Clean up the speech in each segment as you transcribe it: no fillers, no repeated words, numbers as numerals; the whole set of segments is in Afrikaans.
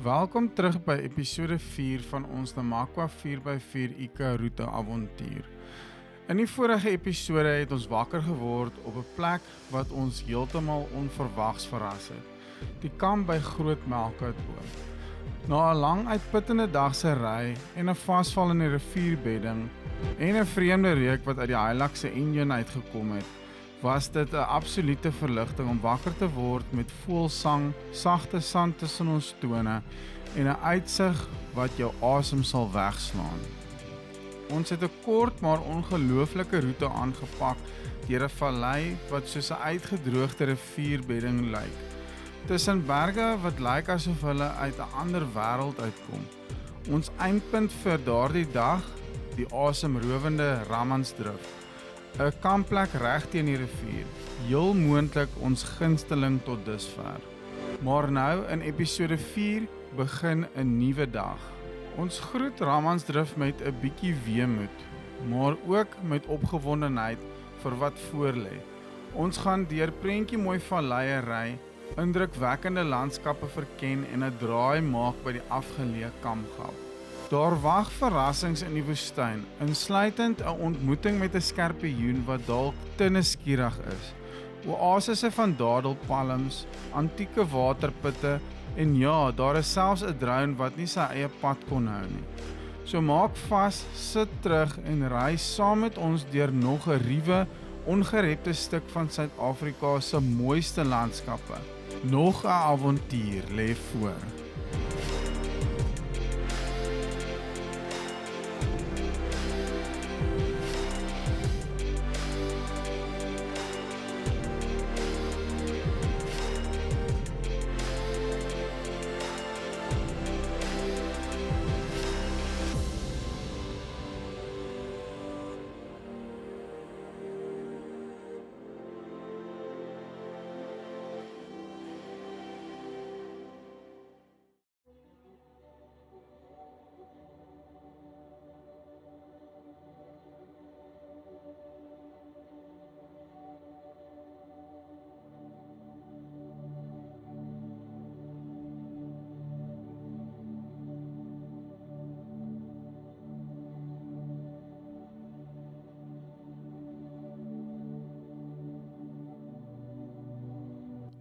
Welkom terug by episode 4 van ons Namakwa 4x4 Ika-roete avontuur. In die vorige episode het ons wakker geword op 'n plek wat ons heeltemal onverwags verras het. Die kamp by Groot Melkoutboom. Na 'n lang uitputtende dag se ry en 'n vasval in die rivierbedding en 'n vreemde reuk wat uit die Hilux se enjin uitgekom het, was dit 'n absolute verligting om wakker te word met voëlsang, sagte sand tussen ons tone en 'n uitsig wat jou asem sal wegslaan. Ons het 'n kort maar ongelooflike roete aangepak deur 'n vallei wat soos 'n uitgedroogde rivierbedding lyk. Tussen berge wat lyk asof hulle uit 'n ander wêreld uitkom. Ons eindpunt vir daardie dag, die asemrowende Rammansdrift. 'n kampplek reg teen die rivier, heel moontlik ons gunsteling tot dusver. Maar nou in episode 4 begin 'n nuwe dag. Ons groet Rammansdrift met 'n bietjie weemoed, maar ook met opgewondenheid vir wat voorlê. Ons gaan deur prentjie mooi valleie ry, indrukwekkende landskappe verken en 'n draai maak by die afgeleë kampgraf. Daar wag verrassings in die woestyn, insluitend 'n ontmoeting met 'n skorpioen wat dalk te nuuskierig is, oasisse van dadelpalms, antieke waterputte en ja, daar is selfs 'n drone wat nie sy eie pad kon hou nie. So maak vas, sit terug en ry saam met ons deur nog 'n ruwe, ongerepte stuk van Suid-Afrika se mooiste landskappe. Nog 'n avontuur lê voor.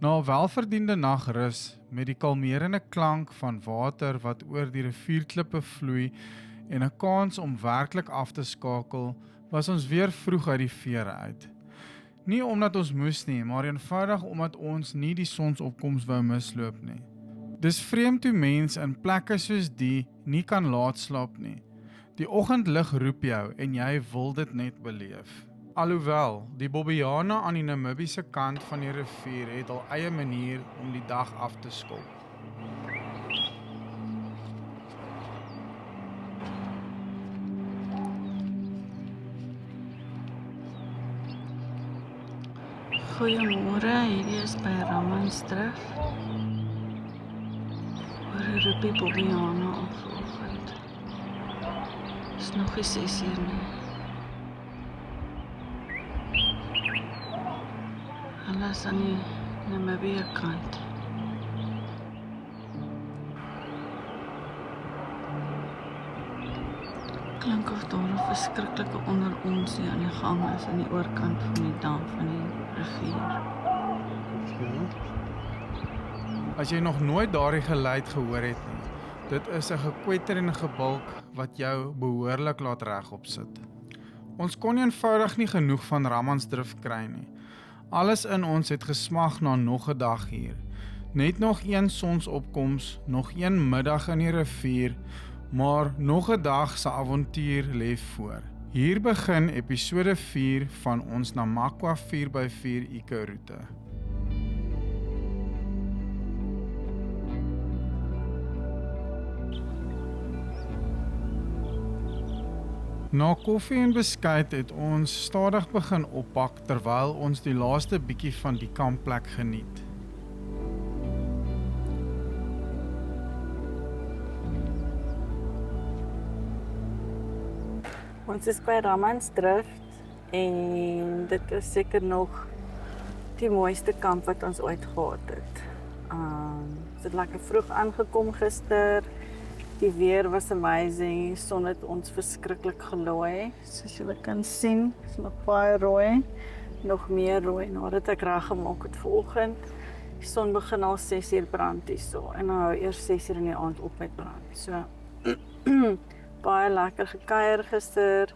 Na 'n welverdiende nagrus met die kalmerende klank van water wat oor die rivierklippe vloei en 'n kans om werklik af te skakel, was ons weer vroeg uit die vere uit. Nie omdat ons moes nie, maar eenvoudig omdat ons nie die sonsopkoms wou misloop nie. Dis vreemd hoe mens in plekke soos die nie kan laat slaap nie. Die oggendlig roep jou en jy wil dit net beleef. Alhoewel, die Bobbejane aan die Namibiese kant van die rivier het al eie manier om die dag af te skop. Goeiemôre, hierdie is by Rammansdrift. Hoor 'n roepie Bobbejane al vanoggend. Is nog nie 6:00 nie. Hulle is aan die Namibië kant. Klink of daar 'n verskriklike onderonsie aan die gang is aan die oorkant van die dam van die rivier. As jy nog nooit daardie geluid gehoor het nie, dit is 'n gekwetterende gebulk wat jou behoorlik laat regop sit. Ons kon eenvoudig nie genoeg van Rammansdrift kry nie. Alles in ons het gesmag na nog 'n dag hier. Net nog een sonsopkoms, nog een middag in die rivier, maar nog 'n dag se avontuur lê voor. Hier begin episode 4 van ons Namakwa 4x4 Ika-roete. Na koffie en beskuit het ons stadig begin oppak terwyl ons die laaste bietjie van die kampplek geniet. Ons is by Rammansdrift en dit is seker nog die mooiste kamp wat ons ooit gehad het. Ons het lekker vroeg aangekom gister. Die weer was amazing. Die son het ons verskriklik gelooi. Soos julle kan sien, is nog baie rooi. Nog meer rooi nadat ek reg gemaak het vanoggend. Die son begin al 6 uur brand hierso en hou eers 6 uur in die aand op met brand. So baie lekker gekuier gister,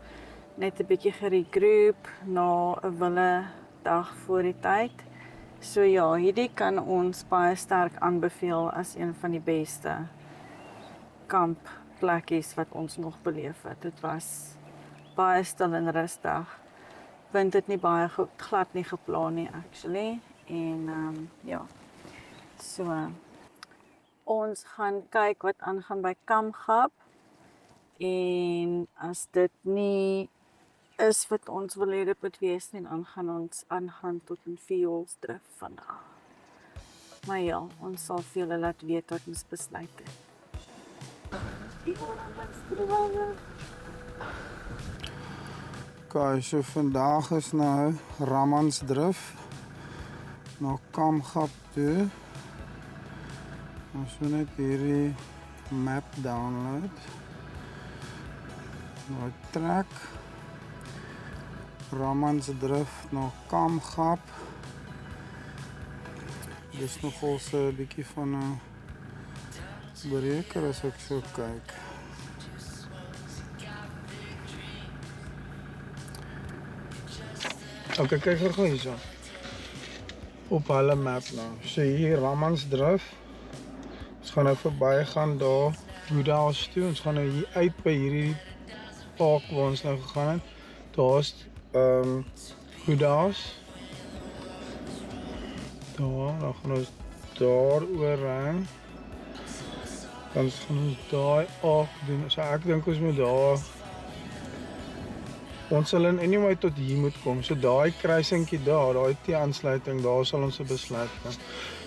net 'n bietjie geregroep na 'n wille dag voor die tyd. So ja, hierdie kan ons baie sterk aanbeveel as een van die beste kampplekkies wat ons nog beleef het. Dit was baie stil en rustig. Wind het nie baie glad nie geplan nie actually. En ja, so ons gaan kyk wat aangaan by Kamgap. En as dit nie is wat ons wil hê dit moet wees nie, dan gaan ons aangaan tot 'n Fuelsdrif vandag. Maar ja, ons sal vir julle laat weet wat ons besluit het. Okay, so vandag is nou Ramansdrif na Kamgap toe. Ons moet net hierdie map download. Nou trek Ramansdrif na Kamgap. Dis nogal so 'n bietjie van 'n breker as ek so kyk. Okay, kyk gou hierso. Op hulle map nou. So hier Ramansdrif. Ons gaan nou verby gaan daar Boeda's toe. Ons gaan nou hier uit by hierdie park waar ons nou gegaan het. Daar's Boeda's. Dan gaan ons daar oorheen. Dan gaan ons daai af doen. So ek dink ons moet daar ons sal anyway tot hier moet kom. So daai kruisingkie daar, daai T-aansluiting, daar sal ons 'n besluit neem.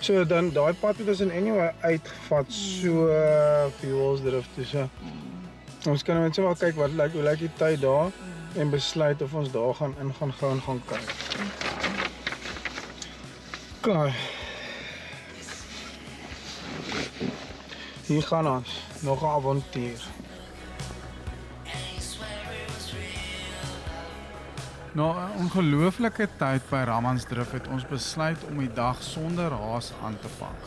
So dan daai pad het ons anyway uitgevat so Fuelsdrif toe. So ons kan net maar kyk hoe lyk die tyd daar en besluit of ons daar gaan ingaan gou en gaan kyk. Okay. Hier gaan ons, nog 'n avontuur. Na 'n ongelooflike tyd by Ramansdrif het ons besluit om die dag sonder haas aan te pak.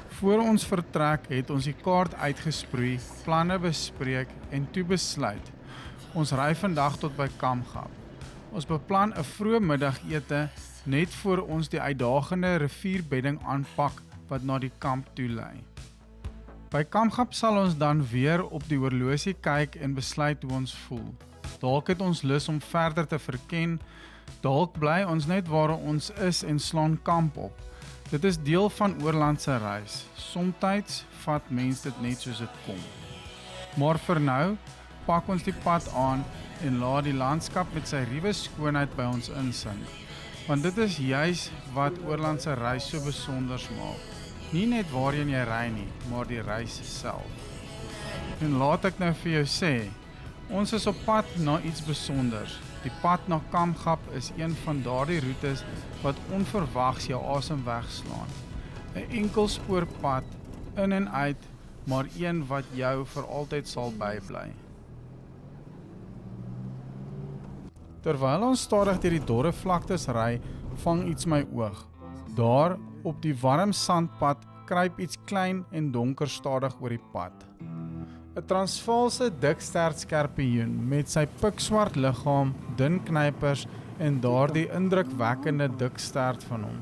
Voor ons vertrek het ons die kaart uitgesproei, planne bespreek en toe besluit. Ons ry vandag tot by Kamgap. Ons beplan 'n vroeë middagete net voor ons die uitdagende rivierbedding aanpak wat na die kamp toe lei. By Kamgap sal ons dan weer op die horlosie kyk en besluit hoe ons voel. Dalk het ons lus om verder te verken, dalk bly ons net waar ons is en slaan kamp op. Dit is deel van oorlandse reis. Somtyds vat mens dit net soos dit kom. Maar vir nou, pak ons die pad aan en laat die landskap met sy ruwe skoonheid by ons insink. Want dit is juis wat oorlandse reis so besonder maak. Nie net waarheen jy ry nie, maar die reis self. En laat ek nou vir jou sê, ons is op pad na iets besonders. Die pad na Kamgap is een van daardie roetes wat onverwags jou asem wegslaan. 'n Enkelspoorpad, in en uit, maar een wat jou vir altyd sal bybly. Terwyl ons stadig deur die dorre vlaktes ry, vang iets my oog. Daar, op die warm sandpad, kruip iets klein en donker stadig oor die pad. 'n Transvaalse dikstertskerpioen met sy pikswart liggaam, dun knypers en daardie indrukwekkende dik stert van hom.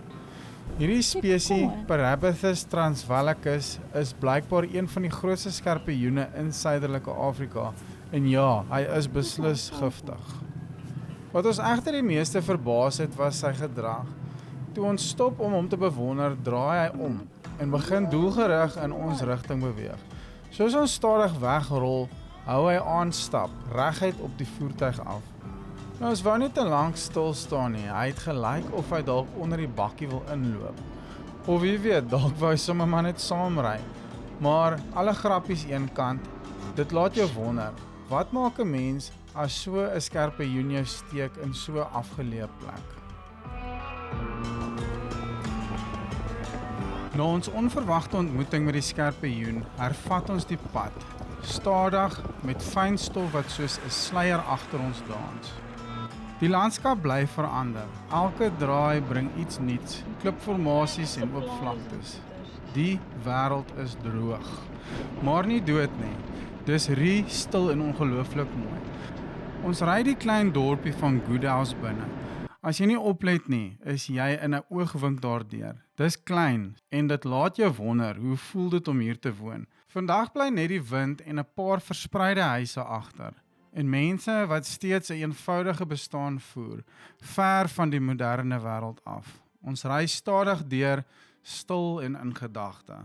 Hierdie spesie, Parabithus transvallicus, is blykbaar een van die grootste skerpioene in Suiderlike Afrika en ja, hy is beslis giftig. Wat ons egter die meeste verbaas het, was sy gedrag. Toe ons stop om hom te bewonder, draai hy om en begin doelgerig in ons rigting beweeg. Soos ons stadig wegrol, hou hy aanstap, reguit op die voertuig af. Nou ons wou nie te lank stil staan nie, hy het gelyk of hy dalk onder die bakkie wil inloop. Of wie weet, dalk wou hy sommer maar net saamry. Maar alle grappies een kant, dit laat jou wonder, wat maak 'n mens as so 'n skerpioen jou steek in so 'n afgeleë plek? Na ons onverwagte ontmoeting met die skorpioen, hervat ons die pad, stadig met fyn stof wat soos 'n sluier agter ons dans. Die landskap bly verander. Elke draai bring iets nuuts, klipformasies en oop vlaktes. Die wêreld is droog, maar nie dood nie. Dis stil en ongelooflik mooi. Ons ry die klein dorpie van Goodhouse binne. As jy nie oplet nie, is jy in 'n oogwink daardeur. Dis klein en dit laat jou wonder, hoe voel dit om hier te woon? Vandag bly net die wind en 'n paar verspreide huise agter. En mense wat steeds 'n eenvoudige bestaan voer, ver van die moderne wêreld af. Ons ry stadig deur, stil en in gedagte.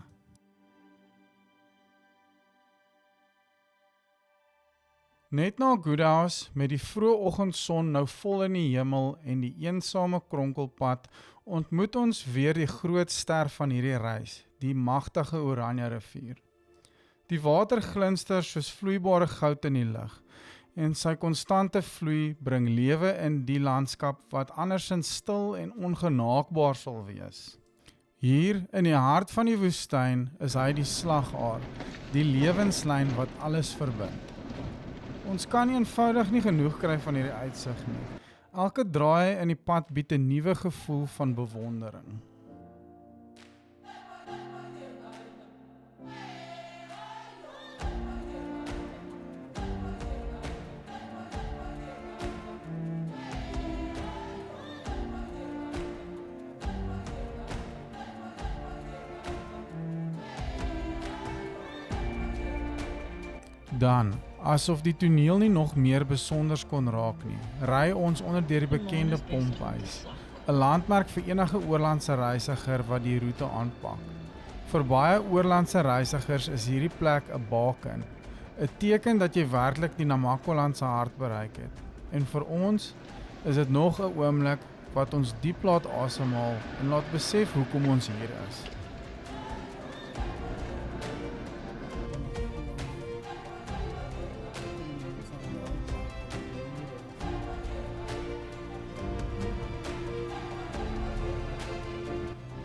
Net na Goodhouse, met die vroegoggendson nou vol in die hemel en die eensame kronkelpad, ontmoet ons weer die groot ster van hierdie reis, die magtige Oranje rivier. Die water glinster soos vloeibare goud in die lug, en sy konstante vloei bring lewe in die landskap wat andersins stil en ongenaakbaar sal wees. Hier in die hart van die woestyn is hy die slagaar, die lewenslyn wat alles verbind. Ons kan eenvoudig nie genoeg kry van hierdie uitsig nie. Elke draai in die pad bied 'n nuwe gevoel van bewondering. Dan, asof die toneel nie nog meer besonders kon raak nie, ry ons onder deur die bekende Pomphuis, 'n landmerk vir enige oorlandse reisiger wat die roete aanpak. Vir baie oorlandse reisigers is hierdie plek 'n baken, 'n teken dat jy werklik die Namaqualand se hart bereik het. En vir ons is dit nog 'n oomblik wat ons diep laat asemhaal en laat besef hoekom ons hier is.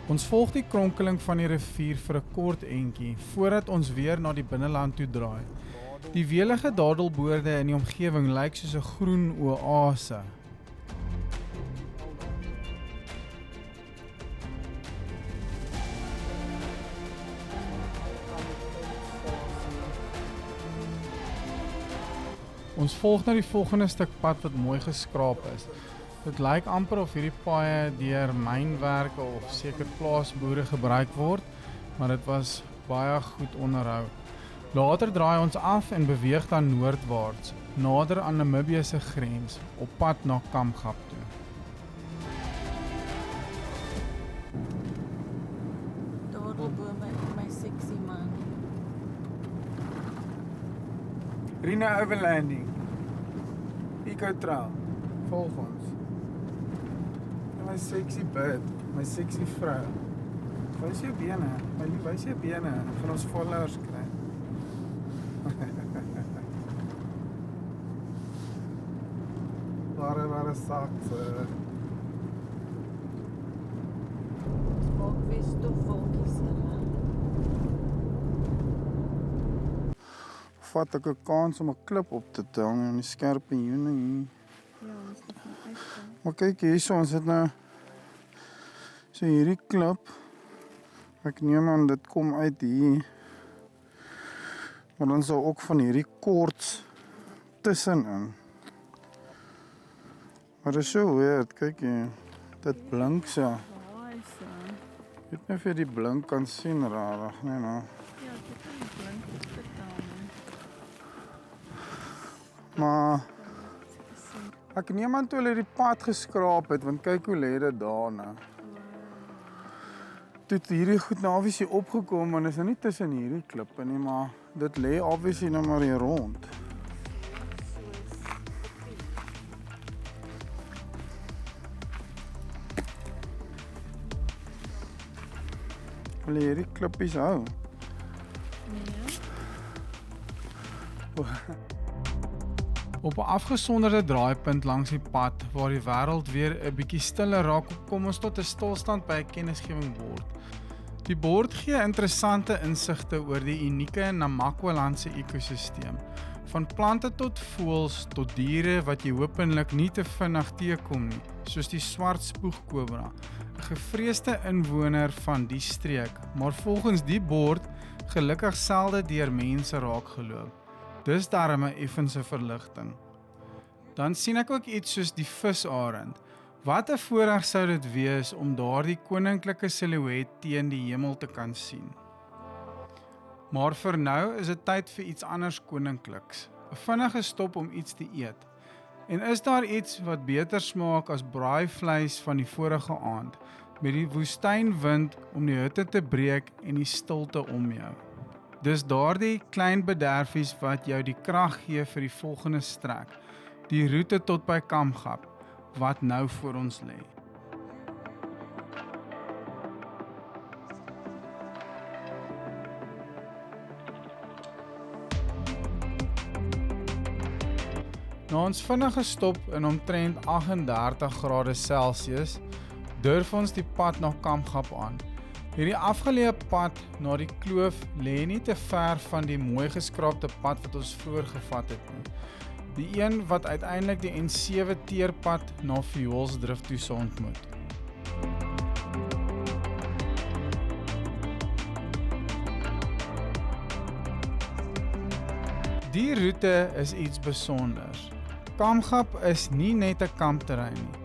Ons volg die kronkeling van die rivier vir 'n kort entjie, voordat ons weer na die binneland toe draai. Die welige dadelboorde in die omgewing lyk soos 'n groen oase. Ons volg na die volgende stuk pad wat mooi geskraap is. Dit lyk amper of hierdie paaie deur mynwerke of seker plaasboere gebruik word, maar dit was baie goed onderhou. Later draai ons af en beweeg dan noordwaarts, nader aan Namibië se grens, op pad na Kamgap toe. Dadelbome in my seksie man. Rina Overlanding, Eco-Trail, volg ons. My sexy bird, my sexy vrou. Wys jou bene, my lief, wys jou bene, ek gaan ons followers kry. Waar sakse. Maak weer stofwolkies hulle. Vat ek 'n kans om 'n klip op te tel en die skorpioene hier. Ja, ons moet nou uitkom. Maar kyk hierso, ons het nou so hierdie klip. Ek neem aan dit kom uit hier. Maar dan sou ook van hierdie koorts tussenin. Maar dit is so weird, kyk hier. Dit blink so. Waar is hy? Ek weet nie of jy die blink kan sien rarig, nee nou. Ja, dit kan nie blink op te tel nie. Maar ek neem aan toe hulle die pad geskraap het, want kyk hoe lê dit daarna. Toe het hierdie goed nou obviously opgekom, en is nou nie tussen hierdie klippe nie, maar dit lê obviously nou maar hier rond. Wil jy hierdie klippies hou? Nee. Op 'n afgesonderde draaipunt langs die pad, waar die wêreld weer 'n bietjie stiller raak, kom ons tot 'n stilstand by 'n kennisgewing bord. Die bord gee interessante insigte oor die unieke Namakwa-landse ekosisteem. Van plante tot voëls tot diere wat jy hopelik nie te vinnig teekom nie, soos die swart spoegkobra, 'n gevreesde inwoner van die streek, maar volgens die bord gelukkig selde deur mense raak geloop. Dis darem 'n effense verligting. Dan sien ek ook iets soos die visarend. Wat 'n voorreg sou dit wees om daardie koninklike silhouet teen die hemel te kan sien. Maar vir nou is dit tyd vir iets anders koninkliks. 'n Vinnige stop om iets te eet. En is daar iets wat beter smaak as braaivleis van die vorige aand, met die woestynwind om die hitte te breek en die stilte om jou? Dis daardie klein bederfies wat jou die krag gee vir die volgende strek, die roete tot by Kamgap, wat nou voor ons lê. Na ons vinnige stop in omtrent 38 grade Celsius, durf ons die pad na Kamgap aan. Hierdie afgeleë pad na die kloof lê nie te ver van die mooi geskraapte pad wat ons vroeër gevat het nie. Die een wat uiteindelik die N7 teerpad na Vioolsdrift toe se ontmoet. Die roete is iets besonders. Kamgap is nie net 'n kampterrein nie.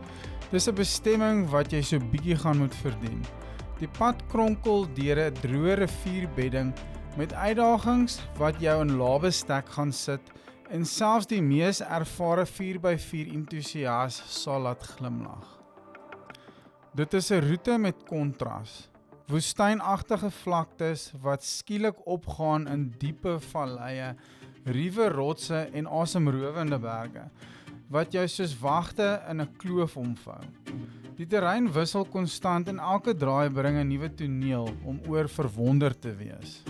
Dis 'n bestemming wat jy so bietjie gaan moet verdien. Die pad kronkel deur 'n droë rivierbedding met uitdagings wat jou in laabestek gaan sit en selfs die mees ervare 4x4 entoesias sal laat glimlag. Dit is 'n roete met kontras. Woestynagtige vlaktes wat skielik opgaan in diepe valleie, ruwe rotse en asemrowende berge, wat jou soos wagte in 'n kloof omvou. Die terrein wissel konstant en elke draai bring 'n nuwe toneel om oor verwonder te wees.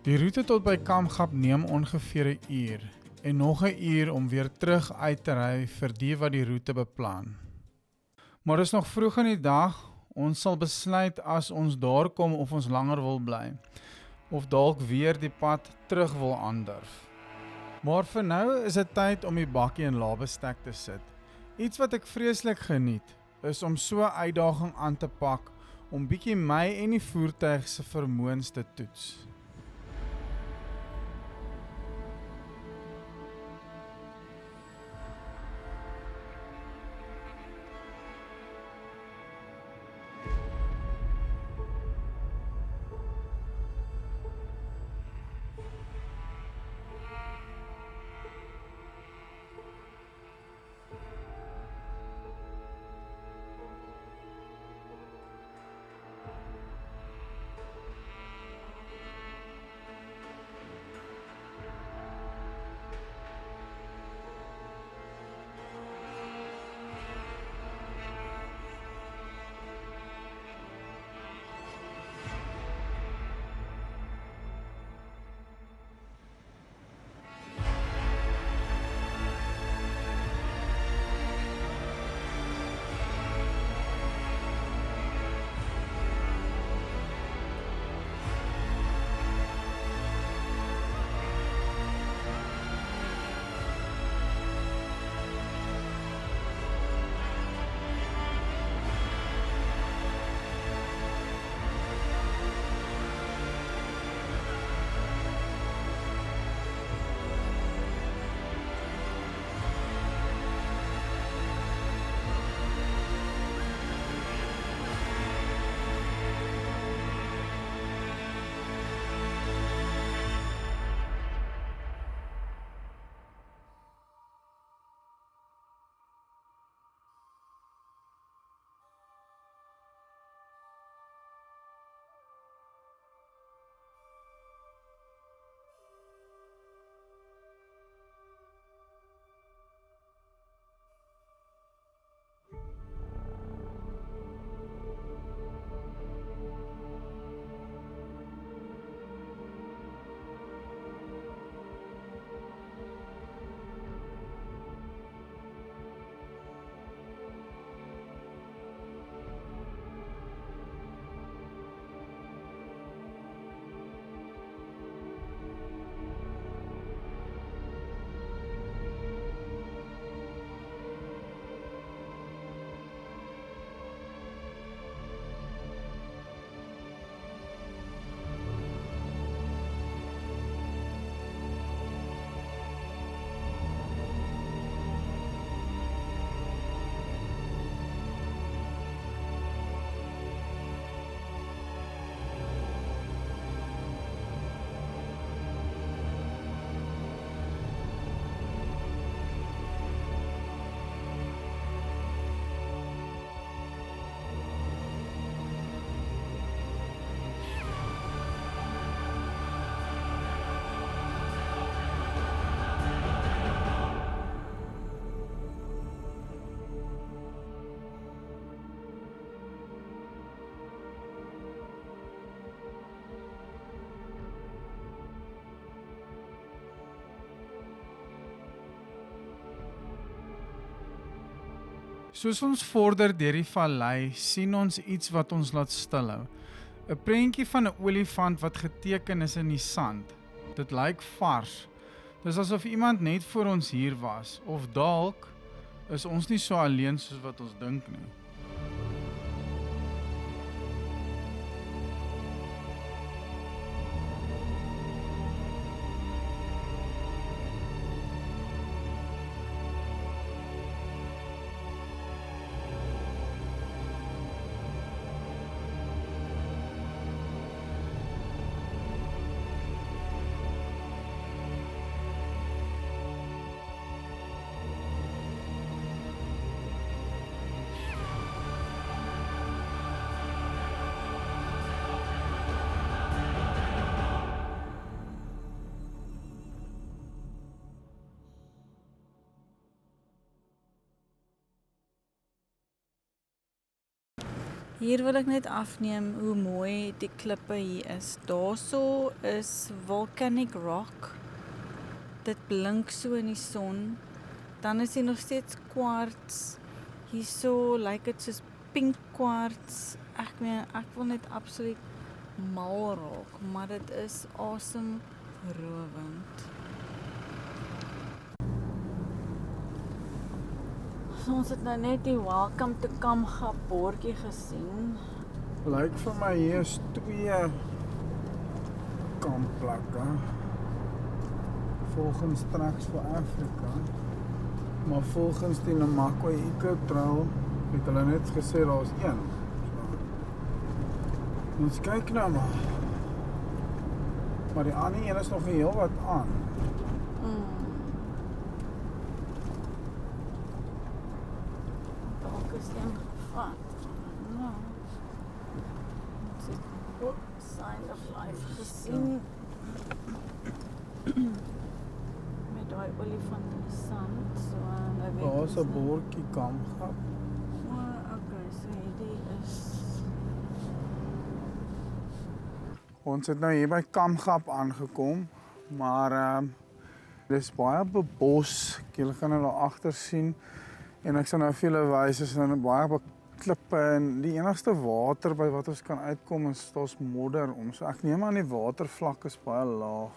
Die roete tot by Kamgap neem ongeveer 'n uur en nog 'n uur om weer terug uit te ry vir die wat die roete beplan. Maar is nog vroeg in die dag, ons sal besluit as ons daar kom of ons langer wil bly, of dalk weer die pad terug wil aandurf. Maar vir nou is dit tyd om die bakkie in laabestek te sit. Iets wat ek vreeslik geniet, is om so 'n uitdaging aan te pak, om bietjie my en die voertuig se vermoëns te toets. Soos ons vorder deur die vallei, sien ons iets wat ons laat stilhou. 'n Prentjie van 'n olifant wat geteken is in die sand. Dit lyk vars. Dis asof iemand net voor ons hier was, of dalk is ons nie so alleen soos wat ons dink nie. Hier wil ek net afneem hoe mooi die klippe hier is. Daarso is volcanic rock. Dit blink so in die son. Dan is hier nog steeds kwarts. Hierso lyk dit soos pink kwarts. Ek wil net absoluut mal raak, maar dit is asemrowend. Ons het nou net die Welcome to Kamgap bordjie gesien. Lyk vir my hier is 2 kampplekke. Volgens Tracks for Africa. Maar volgens die Namakwa Eco Trail het hulle net gesê daar's 1. Ons kyk nou maar. Maar die ander een is nog heel wat aan. Sign of life gesien. Met daai olifant in die sand. So, Daar's 'n bordjie Kamgap. Okay, so hierdie is... Ons het nou hier by Kamgap aangekom, maar dis baie bebos. Julle kan hulle agter sien en ek sal nou vir julle wys is nou baie klippe en die enigste water by wat ons kan uitkom is daar's modder om. So ek neem aan die watervlak is baie laag.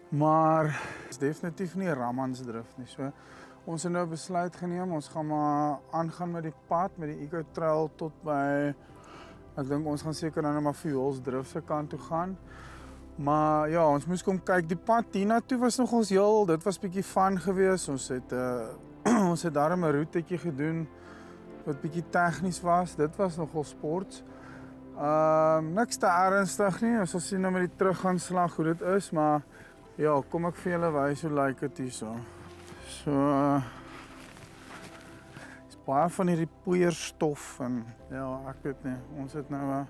Maar is definitief nie Ramansdrift nie. So ons het nou besluit geneem, ons gaan maar aangaan met die pad, met die Eco Trail tot by, ek dink ons gaan seker nou maar Fuelsdrift se kant toe gaan. Maar ja, ons moes kom kyk, die pad hiernatoe was nogals heel, dit was bietjie fun geweest. Ons het ons het daarom 'n routetjie gedoen wat bietjie tegnies was. Dit was nogal sports. Niks te ernstig nie. Ons sal sien nou met die teruggaanslag hoe dit is, maar ja, kom ek vir julle wys hoe lyk dit hierso. So is baie van hierdie poeierstof en ja, ek weet nie. Ons het nou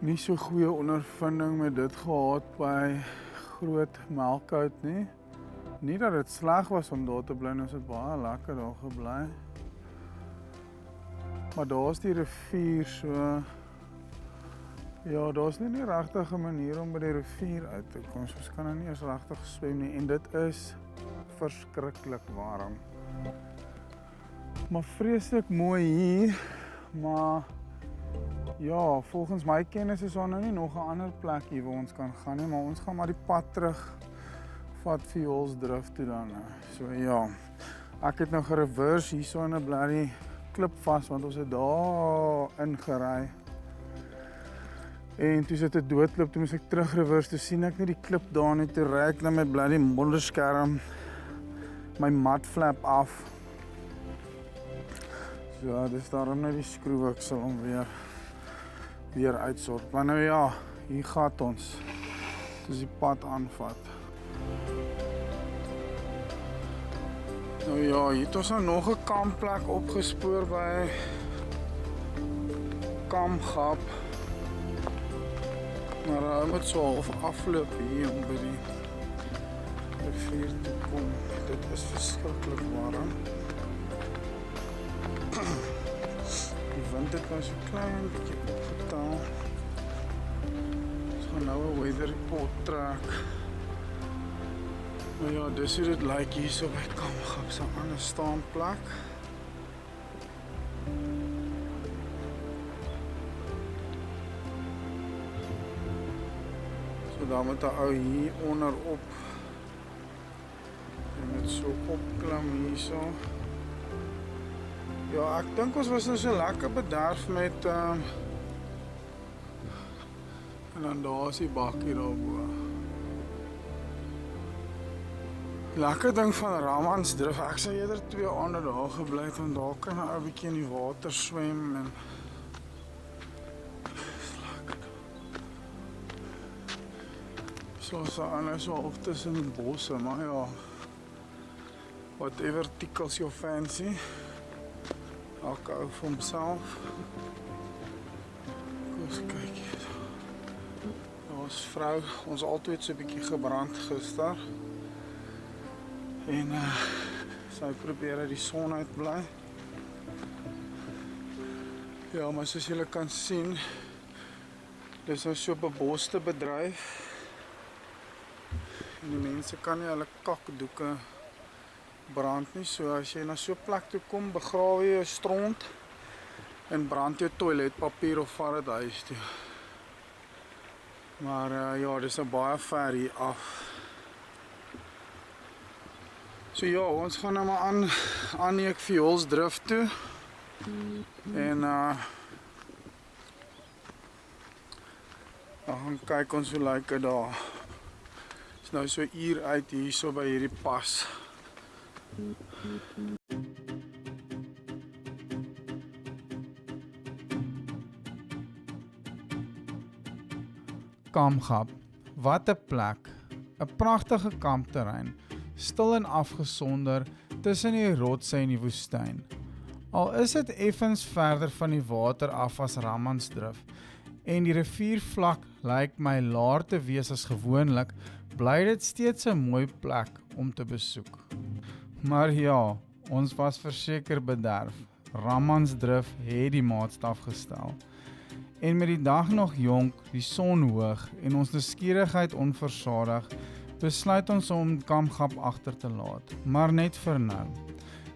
nie so goeie ondervinding met dit gehad by Groot Melkhout nie. Nie dat dit sleg was om daar te bly, ons het baie lekker daar gebly. Maar daar's die rivier, so ja, daar's nie regtig 'n manier om by die rivier uit te kom. Ons kan nou nie eens regtig swem nie en dit is verskriklik warm. Maar vreeslik mooi hier, maar ja, volgens my kennis is daar nou nie nog 'n ander plek hier waar ons kan gaan nie, maar ons gaan maar die pad terug vat Fuelsdrift toe dan. So ja, ek het nou gereverse hierso in 'n blerrie klip vas want ons het daar ingery. En toe sit dit doodklip, toe moes ek terugreverse, toe sien ek nie die klip daar nie, toe ry ek na my blerrie monderskerm my matflap af. So ja, dis daarom nou die skroewe, ek sal hom weer uitsort. Maar nou ja, hier gaan ons. Dis die pad aanvat. Nou ja, hier het ons nou nog 'n kampplek opgespoor by Kamgap. Maar hy moet so half afloop hier om by die rivier te kom. Dit is verskriklik warm. Die wind het nou so klein bietjie opgetaal. Ons gaan nou 'n weather report trek. Maar ja, dis hoe dit lyk hier so by Kamgap se ander staanplek. So dan moet 'n ou hier onderop en met so opklim hierso. Ja, ek dink ons was nou so lekker bederf met en dan daar is die bakkie daarbo. Lekker ding van Ramansdrif, ek sou eerder 2 aande daar gebly het want daar kan 'n ou bietjie in die water swem en so aan so op tussen die bosse, maar ja, whatever tickles your fancy. Elke ou vir homself. Kom eens kyk hier. Ons vrou, ons altyd so 'n bietjie gebrand gister. En sy probeer uit die son uit bly. Ja, maar soos julle kan sien, dis nou so 'n beboste bedryf. En die mense kan nie hulle kakdoeke brand nie, so as jy na so 'n plek toe kom, begrawe jy 'n stront en brand jou toiletpapier of vat dit huis toe. Maar ja, dis nou baie ver hier af. So ja, ons gaan nou maar aan die Ekvioolsdrif toe. En dan gaan kyk ons hoe lyk dit daar. Is nou so 'n uur uit hier so by hierdie pas. Kamgap, wat 'n plek. 'n Pragtige kampterrein, stil en afgesonder tussen die rotse en die woestyn. Al is dit effens verder van die water af as Ramansdrif en die riviervlak lyk my laer te wees as gewoonlik, bly dit steeds 'n mooi plek om te besoek. Maar ja, ons was verseker bederf. Ramansdrif het die maatstaf gestel. En met die dag nog jonk, die son hoog en ons nuuskierigheid onversadig, besluit ons om Kamgap agter te laat, maar net vir nou.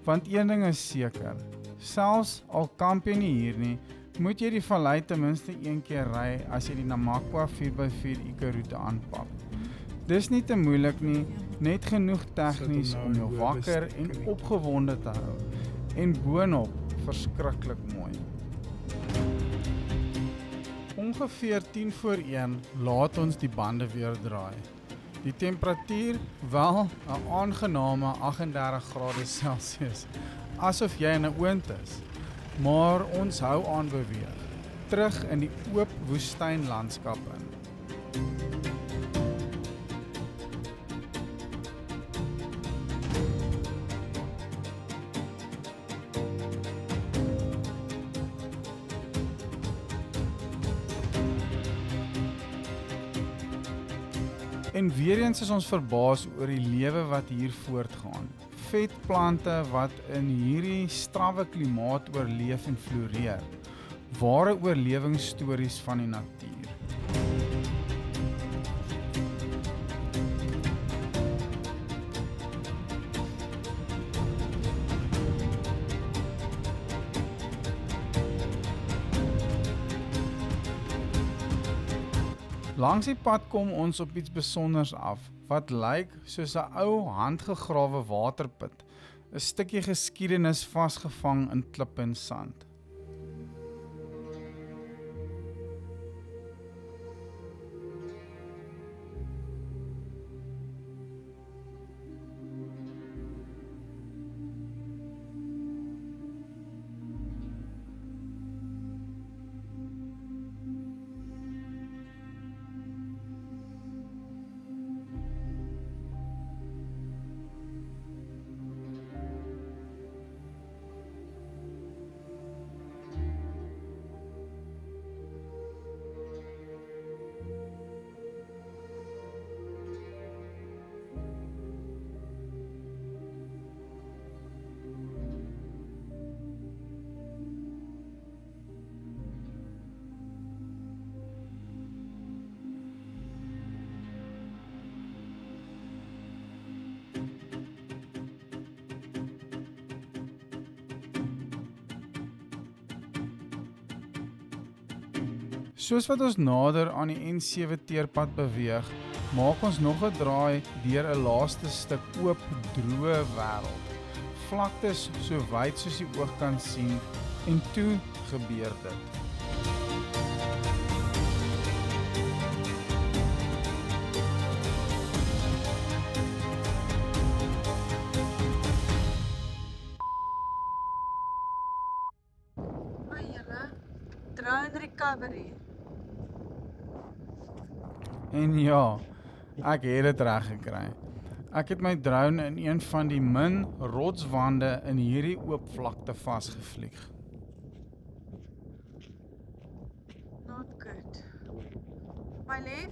Want een ding is seker, selfs al kamp jy nie hier nie, moet jy die vallei ten minste een keer ry as jy die Namakwa 4x4 Ika-roete aanpak. Dis nie te moeilik nie, net genoeg tegnies om jou wakker en opgewonde te hou. En boonop verskriklik mooi. Ongeveer 10:40 laat ons die bande weer draai. Die temperatuur, wel, 'n aangename 38 grade Celsius, asof jy in 'n oond is. Maar ons hou aan beweeg, terug in die oop woestynlandskap in. En weer eens is ons verbaas oor die lewe wat hier voortgaan. Vetplante wat in hierdie strawwe klimaat oorleef en floreer. Ware oorlewingsstories van die natuur. Langs die pad kom ons op iets besonders af, wat lyk soos 'n ou handgegrawe waterput, 'n stukkie geskiedenis vasgevang in klip en sand. Soos wat ons nader aan die N7 teerpad beweeg, maak ons nog 'n draai deur 'n laaste stuk oop, droë wêreld. Vlaktes so wyd soos die oog kan sien en toe gebeur dit. O julle, drone recovery. En ja, ek het dit reg gekry. Ek het my drone in een van die min rotswande in hierdie oop vlakte vasgevlieg. Not good. My lief,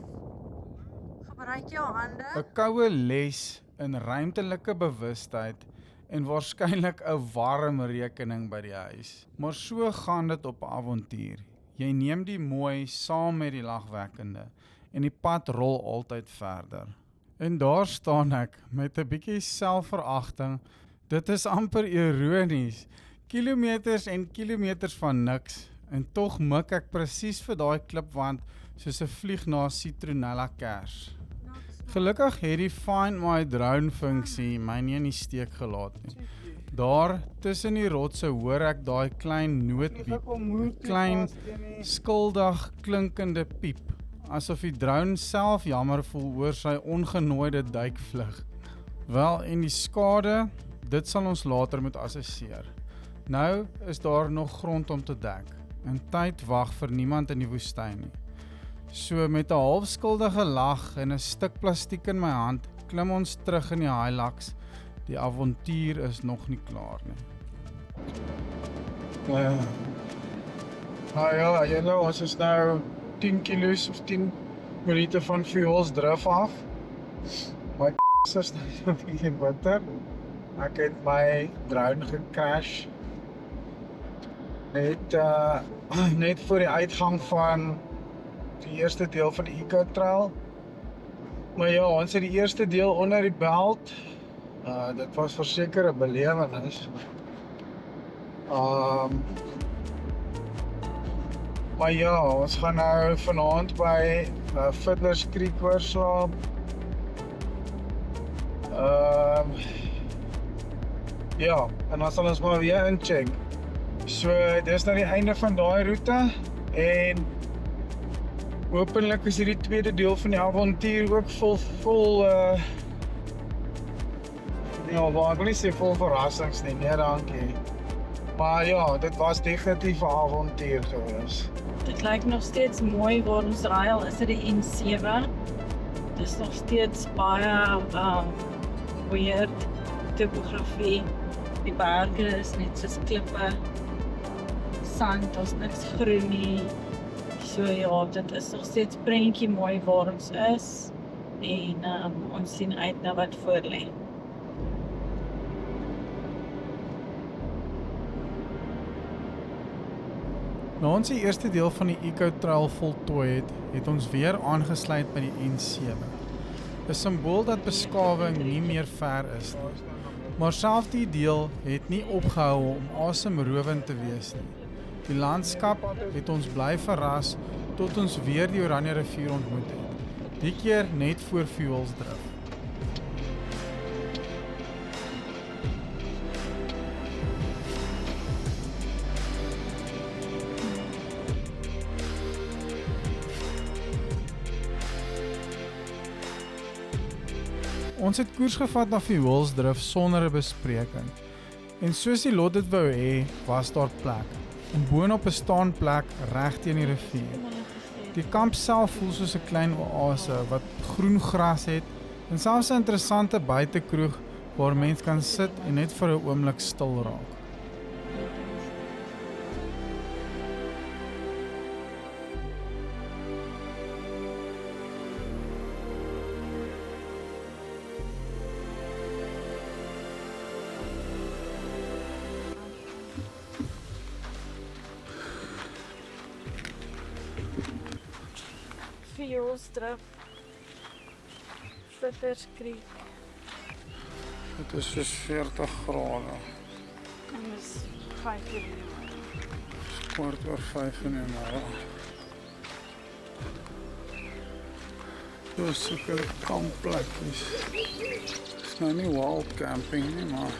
gebruik jou hande. 'n Koue les in ruimtelike bewustheid en waarskynlik 'n warm rekening by die huis. Maar so gaan dit op 'n avontuur. Jy neem die mooi saam met die lagwekkende en die pad rol altyd verder. En daar staan ek met 'n bietjie selfveragting. Dit is amper ironies. Kilometers en kilometers van niks en tog mik ek presies vir daai klipwand soos 'n vlieg na citronella kers. Gelukkig het die Find My Drone funksie my nie in die steek gelaat nie. Daar tussen die rotse hoor ek daai klein noodpiep, klein skuldig klinkende piep, asof die drone self jammer voel oor sy ongenooide duikvlug. Wel, en die skade, dit sal ons later moet assesseer. Nou is daar nog grond om te dek, en tyd wag vir niemand in die woestyn nie. So met 'n halfskuldige lag en 'n stuk plastiek in my hand, klim ons terug in die Hilux. Die avontuur is nog nie klaar nie. Ja, julle, ons is nou 10 kilos of 10 minute van Fuelsdrift af. My is nou 'n bietjie bitter. Ek het my drone gecrash. Net voor die uitgang van die eerste deel van die Eco Trail. Maar ja, ons het die eerste deel onder die belt. Dit was verseker 'n belewenis. Maar ja, ons gaan nou vanaand by Fiddler's Creek oorslaap. Ja, en dan sal ons maar weer incheck. So, dis nou die einde van daai roete en hopelik is hierdie tweede deel van die avontuur ook vol ja, maar ek wil nie sê vol verrassings nie, nee dankie. Maar ja, dit was definitief 'n avontuur gewees. Dit lyk nog steeds mooi waar ons ry, al is dit die N7. Dit is nog steeds baie weird topografie. Die berge is net soos klippe, sand, daar's niks groen nie. So ja, dit is nog steeds prentjie mooi waar ons is en ons sien uit na wat voor lê. Na ons die eerste deel van die Eco Trail voltooi het ons weer aangesluit by die N7. 'n Simbool dat beskawing nie meer ver is nie. Maar selfs die deel het nie opgehou om asemrowend te wees nie. Die landskap het ons bly verras tot ons weer die Oranje rivier ontmoet het. Die keer net voor Fuelsdrift. Ons het koers gevat na Fuelsdrift sonder 'n bespreking. En soos die lot dit wou hê, was daar plek. En boonop 'n staanplek reg teen die rivier. Die kamp self voel soos 'n klein oase wat groen gras het en selfs 'n interessante buitekroeg waar mens kan sit en net vir 'n oomblik stil raak. Fuelsdrift, Fiddler's Creek. Dit is soos 40 grade. En dit is 5 uur. Kwart oor 5 in die middag. So sulke kampplekkies. Dis nou nie wild camping nie, maar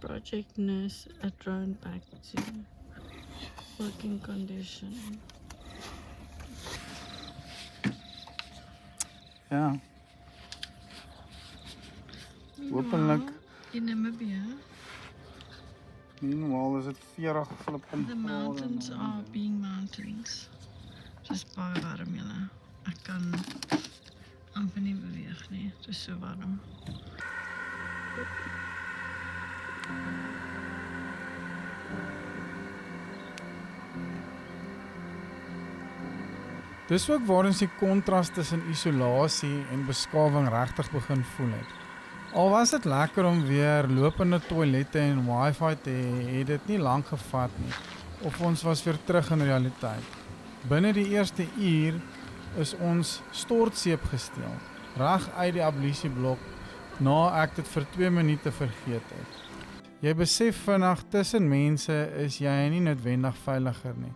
Project Nurse, a drone back to working condition. ja. Hopelijk. In Namibia, Meanwhile is dit 40 flippend the mountains are being mountains. Dis baie warm julle. Ek kan amper nie beweeg nie. Dit is so warm. Dis ook waar ons die kontras tussen isolasie en beskawing regtig begin voel het. Al was dit lekker om weer lopende toilette en wifi te hê, het dit nie lank gevat nie, of ons was weer terug in realiteit. Binne die eerste uur is ons stortseep gesteel, reg uit die ablusieblok, na ek dit vir 2 minute vergeet het. Jy besef vinnig, tussen mense is jy nie noodwendig veiliger nie.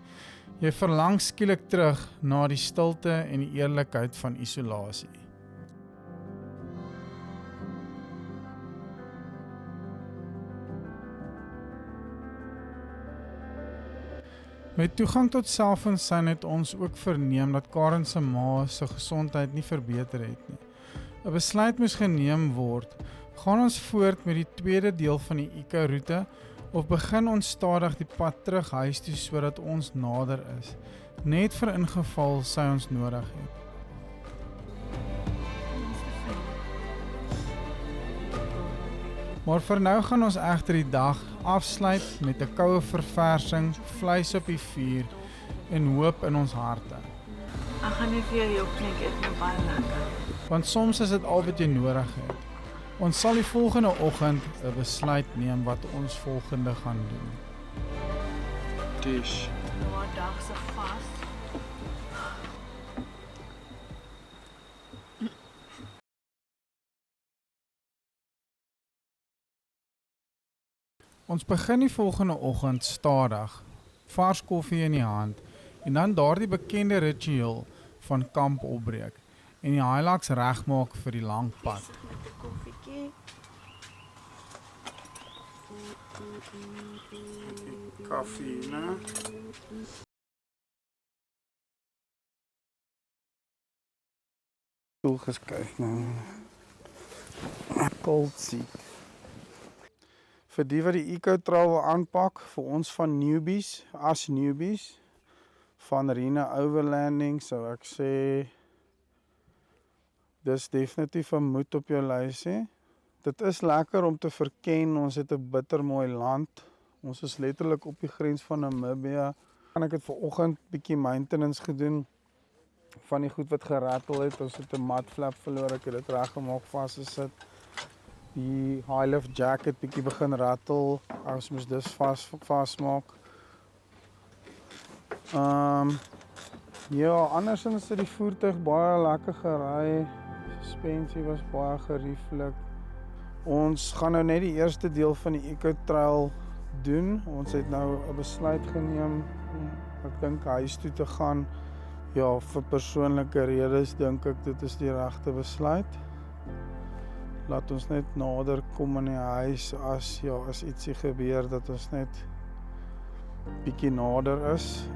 Jy verlang skielik terug na die stilte en die eerlikheid van isolasie. Met toegang tot selfinsyn het ons ook verneem dat Karen se ma se gesondheid nie verbeter het nie. 'n Besluit moes geneem word. Gaan ons voort met die tweede deel van die Ika-roete of begin ons stadig die pad terug huis toe sodat ons nader is, net vir ingeval sy ons nodig het. Maar vir nou gaan ons egter die dag afsluit met 'n koue verversing, vleis op die vuur en hoop in ons harte. Ek gaan nie vir jou knik eet my baie lekker. Want soms is dit al wat jy nodig het. Ons sal die volgende oggend 'n besluit neem wat ons volgende gaan doen. Dish. Waar dag se vas. Ons begin die volgende oggend stadig, vars koffie in die hand en dan daardie bekende ritueel van kamp opbreek en die highlights regmaak vir die lang pad. Met 'n koffietjie. Koffie, né? Stoel geskuif nou. Cold seat. Vir die wat die eco-trail wil aanpak, vir ons van newbies, as newbies, van Rena Overlanding, sou ek sê, dis definitief 'n moed op jou lysie. Dit is lekker om te verken, ons het 'n bittermooi land. Ons is letterlik op die grens van Namibia. En ek het vanoggend bietjie maintenance gedoen van die goed wat gerattel het. Ons het 'n mudflap verloor, ek het dit reggemaak, vasgesit. Die high lift jacket bietjie begin rattel. Ons moes dus vasmaak. Ja, andersins het die voertuig baie lekker gery. Suspensie was baie gerieflik. Ons gaan nou net die eerste deel van die eco-trail doen. Ons het nou 'n besluit geneem om, ek dink, huis toe te gaan. Ja, vir persoonlike redes dink ek dit is die regte besluit. Laat ons net nader kom in die huis as ietsie gebeur, dat ons net bietjie nader is.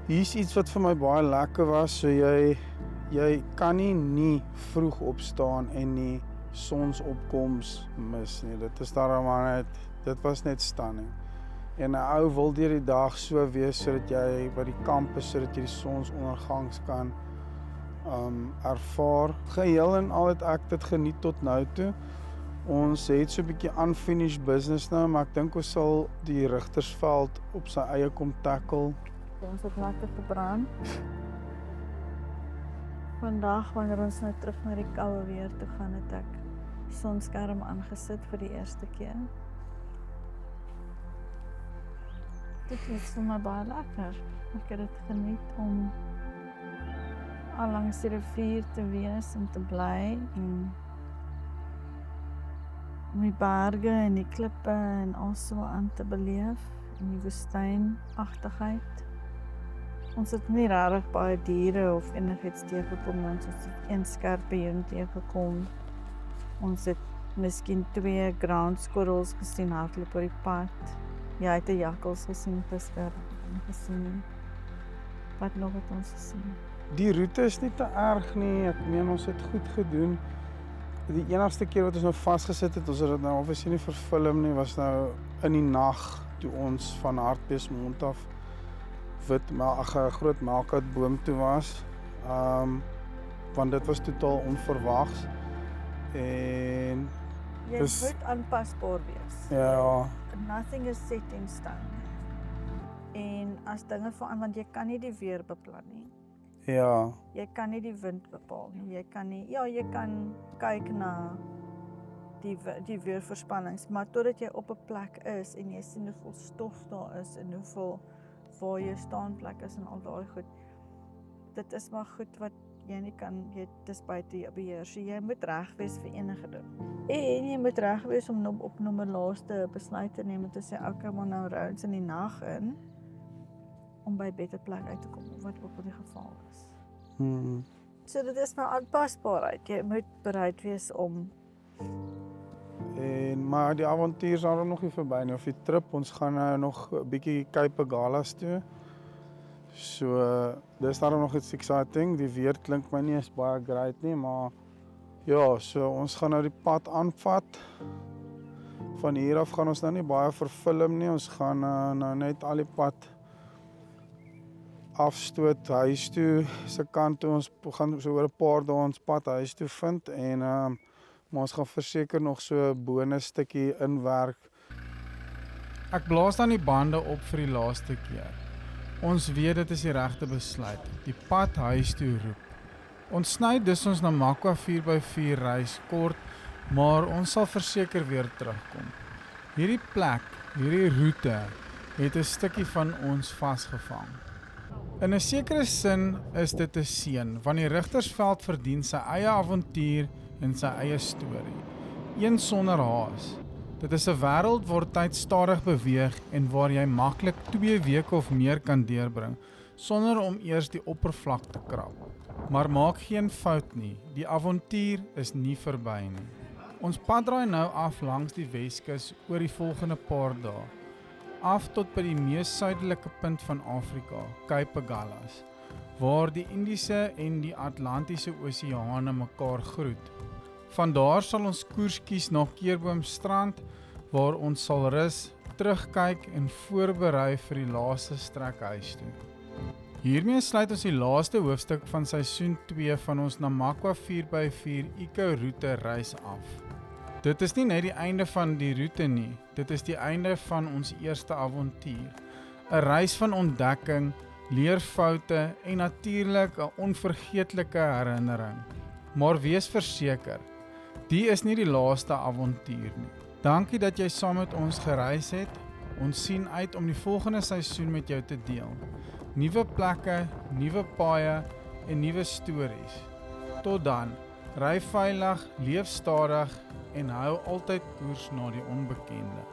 Hier's iets wat vir my baie lekker was, so jy kan nie vroeg opstaan en nie sonsopkoms mis nie. Dit was net stunning. En 'n ou wil deur die dag so wees sodat jy by die kamp is, sodat jy die sonsondergangs kan ervaar. Geheel en al het ek dit geniet tot nou toe. Ons het so 'n bietjie unfinished business nou, maar ek dink ons sal die Rigtersveld op sy eie kom tackle. Ons het lekker gebrand. Vandag wanneer ons nou terug na die koue weer toe gaan, het ek die sonskerm aangesit vir die eerste keer. Dit is vir my baie lekker. Ek het dit geniet om al langs die rivier te wees en te bly en om die berge en die klippe en also aan te beleef en die woestynagtigheid. Ons het nie regtig baie diere of enigiets teëgekom, ons het een skorpioen teëgekom. Ons het miskien 2 ground squirrels gesien hardloop op die pad. Jy het 'n jakkals gesien gister gesien. Wat nog het ons gesien? Die roete is nie te erg nie. Ek meen ons het goed gedoen. Die enigste keer wat ons nou vasgesit het, ons het dit nou obviously nie verfilm nie, was nou in die nag toe ons van Hartbeespoort af ‘n groot melkoutboom toe was. Want dit was totaal onverwags. En Jy moet aanpasbaar wees. ja, Nothing is set in stone. En as dinge verander, want jy kan nie die weer beplan nie. ja, Jy kan nie die wind bepaal nie. Jy kan nie, ja, jy kan kyk na die weervoorspellings, maar totdat jy op 'n plek is en jy sien hoeveel stof daar is en hoeveel waar jou staanplek is en al daai goed. Dit is maar goed wat jy nie kan, dis buite jou beheer. So jy moet reg wees vir enige ding. En jy moet reg wees om op nommer laaste besluit te neem en te sê, okay, maar nou ry ons in die nag in om by 'n beter plek uit te kom, wat ook al die geval is. So dit is maar aanpasbaarheid. Jy moet bereid wees om. maar die avontuur is daar nog nie verby nie, of die trip, ons gaan nou nog 'n bietjie Cape Galas toe. So, dis daarom nog iets exciting. Die weer klink my nie is baie great nie, maar ja, so ons gaan nou die pad aanvat. Van hier af gaan ons nou nie baie verfilm nie, ons gaan nou net al die pad afstoot huis toe, se kant toe, ons gaan so oor 'n paar dae ons pad huis toe vind en maar ons gaan verseker nog so 'n bonus stukkie inwerk. Ek blaas dan die bande op vir die laaste keer. Ons weet dit is die regte besluit. Die pad huis toe roep. Ons sny dus ons Namakwa 4x4 reis kort, maar ons sal verseker weer terugkom. Hierdie plek, hierdie roete, het 'n stukkie van ons vasgevang. In 'n sekere sin is dit 'n seën, want die Rigtersveld verdien sy eie avontuur en sy eie storie. Een sonder haas. Dit is 'n wêreld waar tyd stadig beweeg en waar jy maklik 2 weke of meer kan deurbring, sonder om eers die oppervlak te krap. Maar maak geen fout nie, die avontuur is nie verby nie. Ons pad draai nou af langs die Weskus oor die volgende paar dae. Af tot by die mees suidelike punt van Afrika, Cape Galas, waar die Indiese en die Atlantiese Oseane mekaar groet. Vandaar sal ons koers kies na Keurboomstrand, waar ons sal rus, terugkyk en voorberei vir die laaste strek huis toe. Hiermee sluit ons die laaste hoofstuk van seisoen 2 van ons Namakwa 4x4 eco-roete reis af. Dit is nie net die einde van die roete nie, dit is die einde van ons eerste avontuur. 'n Reis van ontdekking, leerfoute en natuurlik 'n onvergeetlike herinnering. Maar wees verseker, die is nie die laaste avontuur nie. Dankie dat jy saam met ons gereis het. Ons sien uit om die volgende seisoen met jou te deel. Nuwe plekke, nuwe paaie en nuwe stories. Tot dan, ry veilig, leef stadig en hou altyd koers na die onbekende.